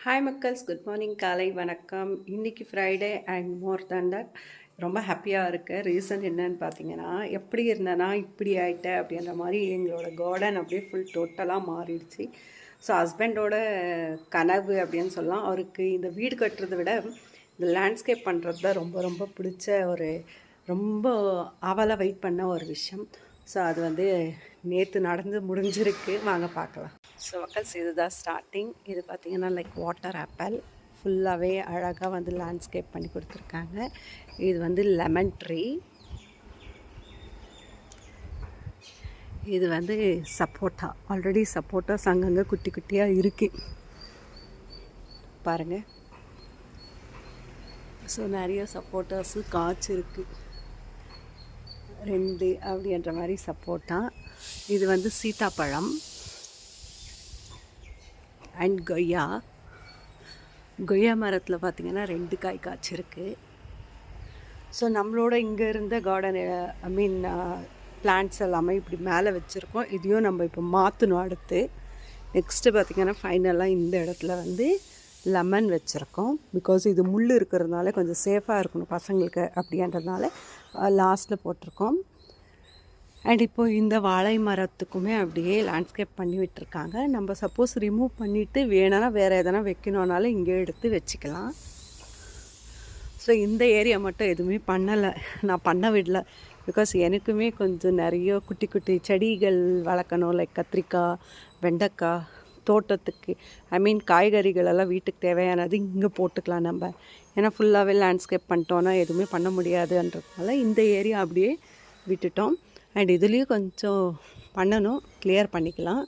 Hi மக்கள்ஸ், good morning, காலை வணக்கம். இன்றைக்கி Friday and more than that ரொம்ப ஹாப்பியாக இருக்கேன். ரீசன் என்னன்னு பார்த்தீங்கன்னா, எப்படி இருந்தேன்னா இப்படி ஆகிட்டேன் அப்படின்ற மாதிரி எங்களோட கார்டன் அப்படியே ஃபுல் டோட்டலாக மாறிடுச்சு. ஸோ ஹஸ்பண்டோட கனவு அப்படின்னு சொல்லலாம். அவருக்கு இந்த வீடு கட்டுறதை விட இந்த லேண்ட்ஸ்கேப் பண்ணுறது தான் ரொம்ப ரொம்ப பிடிச்ச ரொம்ப ஆவலாக வெயிட் பண்ண ஒரு விஷயம். ஸோ அது நேற்று நடந்து முடிஞ்சிருக்கு. வாங்க பார்க்கலாம். ஸோ மக்கள்ஸ், இதுதான் ஸ்டார்டிங். இது பார்த்திங்கன்னா லைக் வாட்டர் ஆப்பிள் ஃபுல்லாகவே அழகாக லேண்ட்ஸ்கேப் பண்ணி கொடுத்துருக்காங்க. இது லெமன் ட்ரீ, இது சப்போட்டா. ஆல்ரெடி சப்போட்டாஸ் அங்கங்கே குட்டி குட்டியாக இருக்குது பாருங்கள். ஸோ நிறைய சப்போட்டாஸு காய்ச்சிருக்கு, 2 அப்படின்ற மாதிரி சப்போட்டா. இது சீத்தாப்பழம் அண்ட் கொய்யா மரத்தில் பார்த்திங்கன்னா 2 காய் காய்ச்சிருக்கு. ஸோ நம்மளோட இங்கே இருந்த கார்டன் பிளான்ட்ஸ் எல்லாமே இப்படி மேலே வச்சுருக்கோம். இதையும் நம்ம இப்போ மாற்றணும். அடுத்து நெக்ஸ்ட்டு பார்த்திங்கன்னா ஃபைனலாக இந்த இடத்துல லெமன் வச்சுருக்கோம். பிகாஸ் இது முள் இருக்கிறதுனால கொஞ்சம் சேஃபாக இருக்கணும் பசங்களுக்கு அப்படின்றதுனால லாஸ்ட்டில் போட்டிருக்கோம். அண்ட் இப்போது இந்த வாழை மரத்துக்குமே அப்படியே லேண்ட்ஸ்கேப் பண்ணி விட்டுருக்காங்க. நம்ம சப்போஸ் ரிமூவ் பண்ணிவிட்டு வேணும்னா வேறு எதனா வைக்கணுன்னாலும் இங்கே எடுத்து வச்சுக்கலாம். ஸோ இந்த ஏரியா மட்டும் எதுவுமே பண்ணலை, நான் பண்ண விடல. பிகாஸ் எனக்குமே கொஞ்சம் நிறைய குட்டி குட்டி செடிகள் வளர்க்கணும். லைக் கத்திரிக்காய், வெண்டைக்காய், தோட்டத்துக்கு காய்கறிகளெல்லாம் வீட்டுக்கு தேவையானது இங்கே போட்டுக்கலாம் நம்ம. ஏன்னா ஃபுல்லாகவே லேண்ட்ஸ்கேப் பண்ணிட்டோன்னா எதுவுமே பண்ண முடியாதுன்றதுனால இந்த ஏரியா அப்படியே விட்டுட்டோம். அண்ட் இதுலேயும் கொஞ்சம் பண்ணணும், கிளியர் பண்ணிக்கலாம்.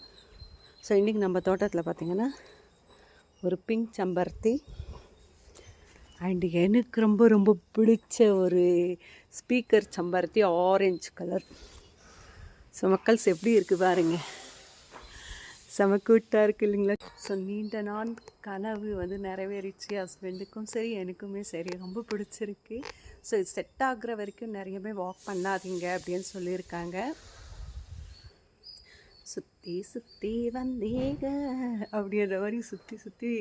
ஸோ இன்றைக்கி நம்ம தோட்டத்தில் பார்த்திங்கன்னா ஒரு பிங்க் செம்பருத்தி அண்ட் எனக்கு ரொம்ப ரொம்ப பிடிச்ச ஒரு ஸ்பீக்கர் செம்பருத்தி, ஆரஞ்சு கலர். ஸோ மக்கள்ஸ் எப்படி இருக்குது பாருங்க, செம கூட்டாக இருக்குது இல்லைங்களா? ஸோ நீண்ட நாள் கனவு நிறைவேறிச்சு. ஹஸ்பண்டுக்கும் சரி எனக்குமே சரி ரொம்ப பிடிச்சிருக்கு. ஸோ இது செட் ஆகுற வரைக்கும் நிறையவே வாக் பண்ணாதீங்க அப்படின்னு சொல்லியிருக்காங்க. சுற்றி சுற்றி வந்தேங்க அப்படின்ற மாதிரி சுற்றி சுற்றி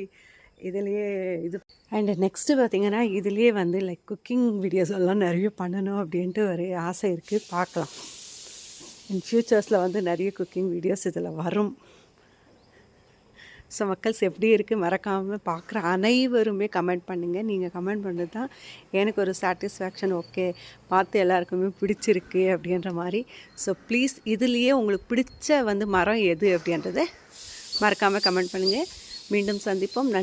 இதிலையே இது. அண்ட் நெக்ஸ்ட்டு பார்த்திங்கன்னா இதுலேயே லைக் குக்கிங் வீடியோஸ் எல்லாம் நிறைய பண்ணணும் அப்படின்ட்டு ஒரு ஆசை இருக்குது. பார்க்கலாம், இன் ஃப்யூச்சர்ஸில் நிறைய குக்கிங் வீடியோஸ் இதில் வரும். ஸோ மக்கள்ஸ் எப்படி இருக்குது மறக்காமல் பார்க்குற அனைவருமே கமெண்ட் பண்ணுங்கள். நீங்கள் கமெண்ட் பண்ணது தான் எனக்கு ஒரு சாட்டிஸ்ஃபேக்ஷன். ஓகே, பார்த்து எல்லாருக்குமே பிடிச்சிருக்கு அப்படின்ற மாதிரி. ஸோ ப்ளீஸ் இதுலேயே உங்களுக்கு பிடிச்ச மரம் எது அப்படின்றத மறக்காமல் கமெண்ட் பண்ணுங்கள். மீண்டும் சந்திப்போம். நன்றி.